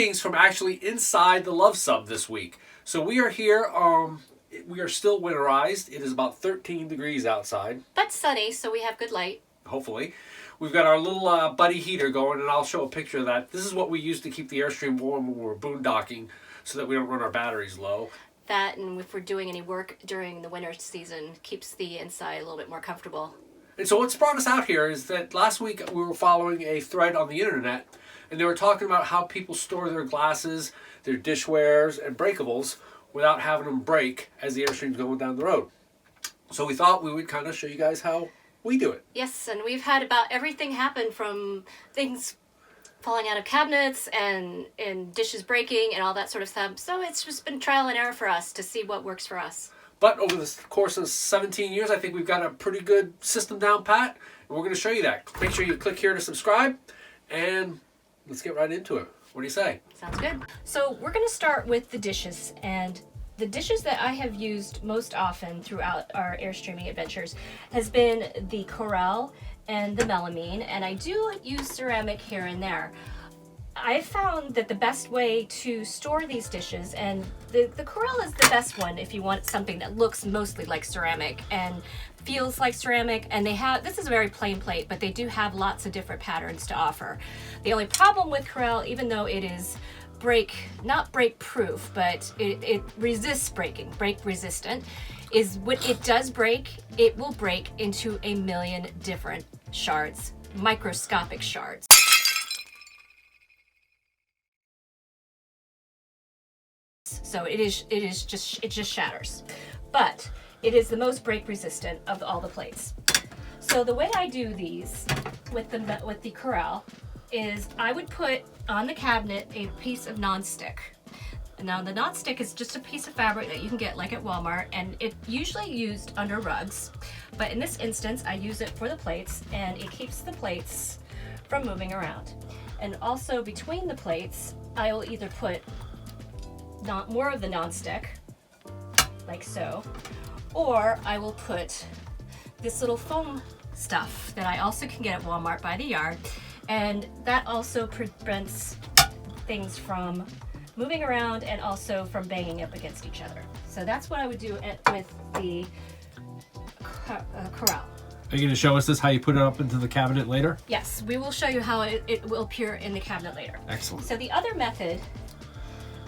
Greetings from actually inside the Luv Sub this week. So we are here, we are still winterized. It is about 13 degrees outside. But sunny, so we have good light. Hopefully. We've got our little buddy heater going, and I'll show a picture of that. This is what we use to keep the Airstream warm when we're boondocking so that we don't run our batteries low. That, and if we're doing any work during the winter season, keeps the inside a little bit more comfortable. And so what's brought us out here is that last week we were following a thread on the internet, and they were talking about how people store their glasses, their dishwares, and breakables without having them break as the Airstream's going down the road. So we thought we would kind of show you guys how we do it. Yes, and we've had about everything happen, from things falling out of cabinets and dishes breaking and all that sort of stuff. So it's just been trial and error for us to see what works for us. But over the course of 17 years, I think we've got a pretty good system down pat, and we're going to show you that. Make sure you click here to subscribe, and let's get right into it. What do you say? Sounds good. So we're going to start with the dishes, and the dishes that I have used most often throughout our Airstreaming adventures has been the Corelle and the melamine, and I do use ceramic here and there. I found that the best way to store these dishes, and the Corelle is the best one if you want something that looks mostly like ceramic and feels like ceramic, and this is a very plain plate, but they do have lots of different patterns to offer. The only problem with Corelle, even though it is not break proof, but it resists breaking, break resistant, is when it does break, it will break into a million different shards, microscopic shards. So it just shatters, but it is the most break resistant of all the plates. So the way I do these with the Corelle is I would put on the cabinet a piece of non-stick. Now the non-stick is just a piece of fabric that you can get like at Walmart, and it's usually used under rugs, but in this instance I use it for the plates, and it keeps the plates from moving around. And also between the plates I will either put more of the non-stick, like so, or I will put this little foam stuff that I also can get at Walmart by the yard, and that also prevents things from moving around and also from banging up against each other. So that's what I would do with the Corelle. Are you going to show us this, how you put it up into the cabinet later? Yes, we will show you how it will appear in the cabinet later. Excellent. So the other method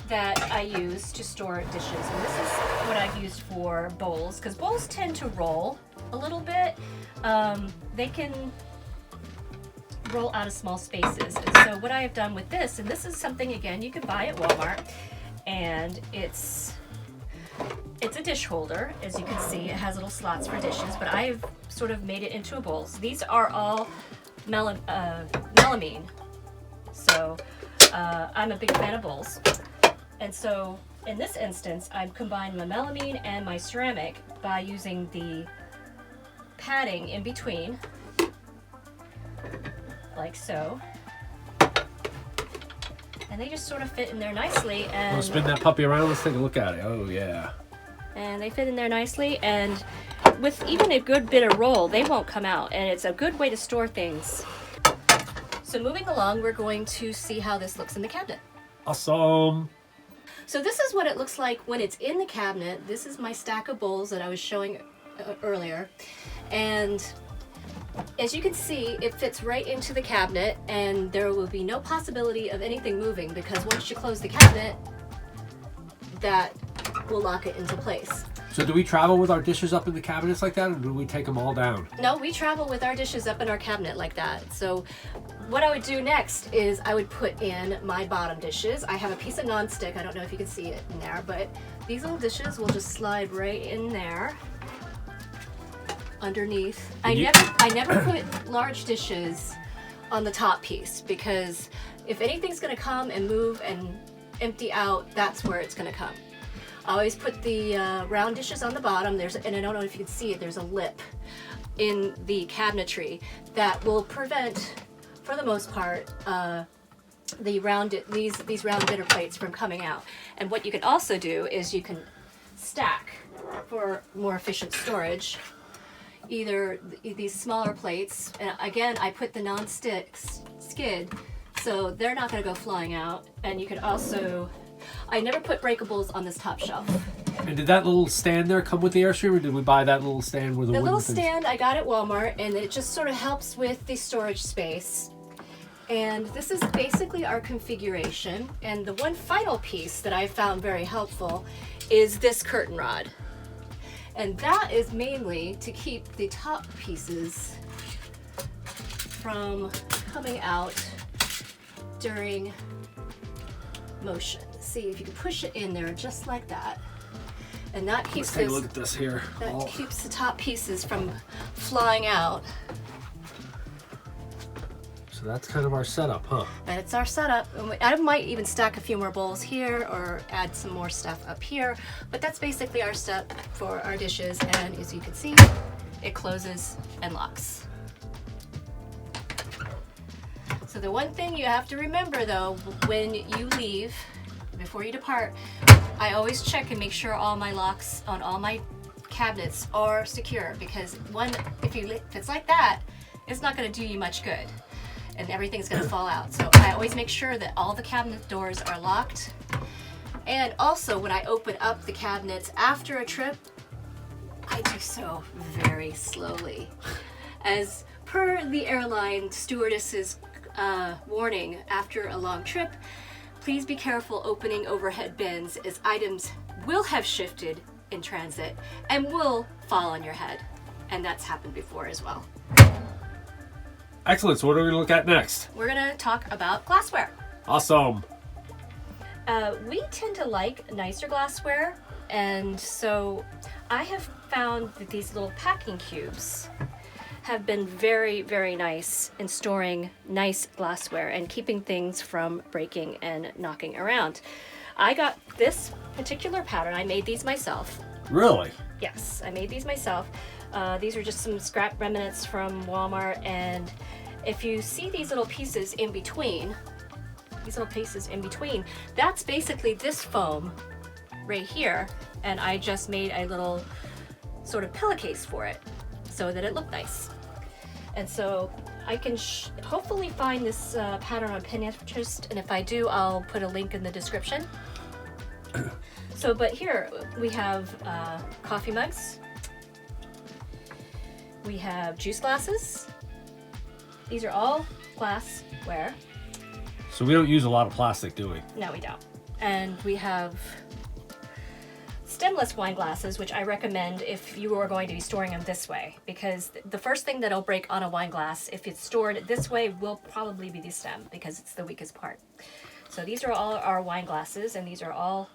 that I use to store dishes, and this is what I've used for bowls, because bowls tend to roll a little bit. They can roll out of small spaces, and so what I have done with this, and this is something again you can buy at Walmart, and it's a dish holder. As you can see, it has little slots for dishes, but I've sort of made it into a bowl. So these are all melamine, so I'm a big fan of bowls. And so in this instance, I've combined my melamine and my ceramic by using the padding in between, like so. And they just sort of fit in there nicely. And We'll spin that puppy around. Let's take a look at it. Oh, yeah. And they fit in there nicely, and with even a good bit of roll, they won't come out, and it's a good way to store things. So moving along, we're going to see how this looks in the cabinet. Awesome. So this is what it looks like when it's in the cabinet. This is my stack of bowls that I was showing earlier. And as you can see, it fits right into the cabinet, and there will be no possibility of anything moving, because once you close the cabinet, that will lock it into place. So do we travel with our dishes up in the cabinets like that, or do we take them all down? No, we travel with our dishes up in our cabinet like that. So what I would do next is I would put in my bottom dishes. I have a piece of non-stick. I don't know if you can see it in there, but these little dishes will just slide right in there underneath. I never put large dishes on the top piece, because if anything's going to come and move and empty out, that's where it's going to come. I always put the round dishes on the bottom. And I don't know if you can see it, there's a lip in the cabinetry that will prevent, for the most part, these round dinner plates from coming out. And what you can also do is you can stack, for more efficient storage, either these smaller plates, and again I put the non-stick skid So they're not going to go flying out. And you could also, I never put breakables on this top shelf. And did that little stand there come with the Airstream, or did we buy that little stand with the little things? stand I got at Walmart, and it just sort of helps with the storage space. And this is basically our configuration. And the one final piece that I found very helpful is this curtain rod. And that is mainly to keep the top pieces from coming out during motion. See if you can push it in there just like that. And that keeps Let's take a look at this here. That keeps the top pieces from flying out. So that's kind of our setup, huh? That's our setup. I might even stack a few more bowls here or add some more stuff up here, but that's basically our setup for our dishes. And as you can see, it closes and locks. So the one thing you have to remember though, when you leave, before you depart, I always check and make sure all my locks on all my cabinets are secure, because if it's like that, it's not going to do you much good and everything's going to fall out. So I always make sure that all the cabinet doors are locked. And also when I open up the cabinets after a trip, I do so very slowly. As per the airline stewardess's warning after a long trip, please be careful opening overhead bins, as items will have shifted in transit and will fall on your head. And that's happened before as well. Excellent. So what are we going to look at next? We're going to talk about glassware. Awesome. We tend to like nicer glassware, and so I have found that these little packing cubes have been very, very nice in storing nice glassware and keeping things from breaking and knocking around. I got this particular pattern. I made these myself. Really? Yes, I made these myself. These are just some scrap remnants from Walmart, and if you see these little pieces in between, that's basically this foam right here, and I just made a little sort of pillowcase for it so that it looked nice. And so I can hopefully find this pattern on Pinterest, and if I do, I'll put a link in the description. So, but here we have coffee mugs. We have juice glasses. These are all glassware. So we don't use a lot of plastic, do we? No, we don't. And we have stemless wine glasses, which I recommend if you are going to be storing them this way, because the first thing that'll break on a wine glass, if it's stored this way, will probably be the stem, because it's the weakest part. So these are all our wine glasses, and these are all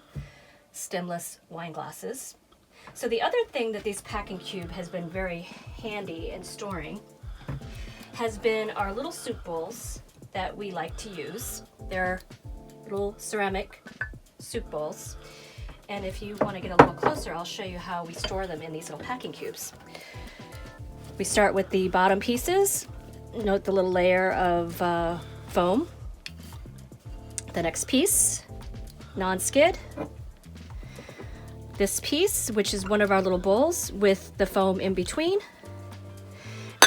stemless wine glasses. So the other thing that this packing cube has been very handy in storing has been our little soup bowls that we like to use. They're little ceramic soup bowls. And if you want to get a little closer, I'll show you how we store them in these little packing cubes. We start with the bottom pieces. Note the little layer of foam. The next piece, non-skid. This piece, which is one of our little bowls with the foam in between.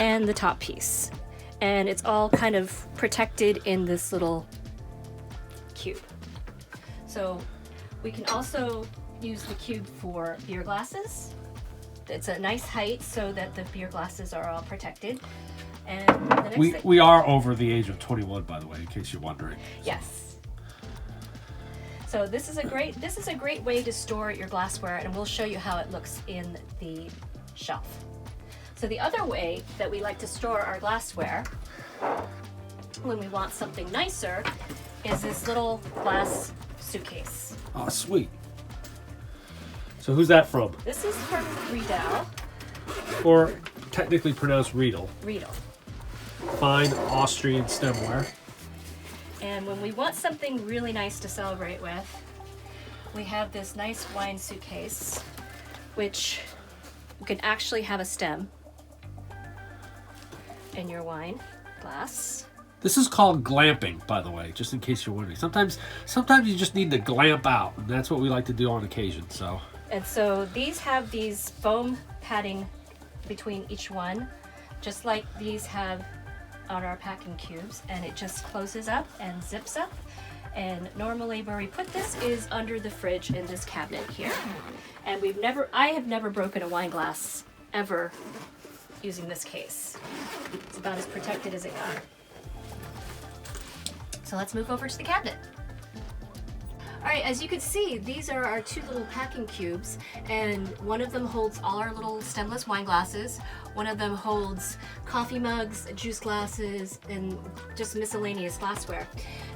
And the top piece. And it's all kind of protected in this little cube. So we can also use the cube for beer glasses. It's a nice height so that the beer glasses are all protected. And the next thing, we are over the age of 21, by the way, in case you're wondering. yes. So this is a great way to store your glassware, and we'll show you how it looks in the shelf. So the other way that we like to store our glassware when we want something nicer is this little glass suitcase. Oh, sweet. So who's that from? This is from Riedel. Or technically pronounced Riedel. Riedel. Fine Austrian stemware. And when we want something really nice to celebrate with, we have this nice wine suitcase, which you can actually have a stem in your wine glass. This is called glamping, by the way, just in case you're wondering. Sometimes you just need to glamp out, and that's what we like to do on occasion. So. And so these have these foam padding between each one, just like these have on our packing cubes, and it just closes up and zips up. And normally where we put this is under the fridge in this cabinet here. And I have never broken a wine glass ever using this case. It's about as protected as it got. So let's move over to the cabinet. All right, as you can see, these are our two little packing cubes, and one of them holds all our little stemless wine glasses. One of them holds coffee mugs, juice glasses, and just miscellaneous glassware.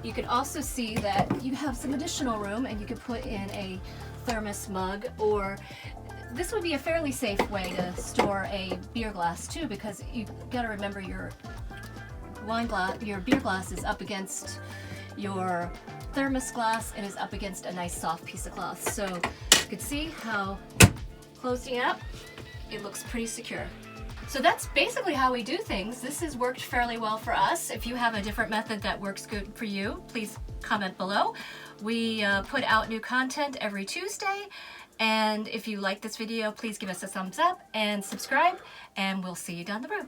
You can also see that you have some additional room, and you could put in a thermos mug, or this would be a fairly safe way to store a beer glass too, because you gotta remember your beer glass is up against your thermos glass and is up against a nice soft piece of cloth. So you can see how closing up, it looks pretty secure. So that's basically how we do things. This has worked fairly well for us. If you have a different method that works good for you, please comment below. We put out new content every Tuesday, and if you like this video, please give us a thumbs up and subscribe, and we'll see you down the road.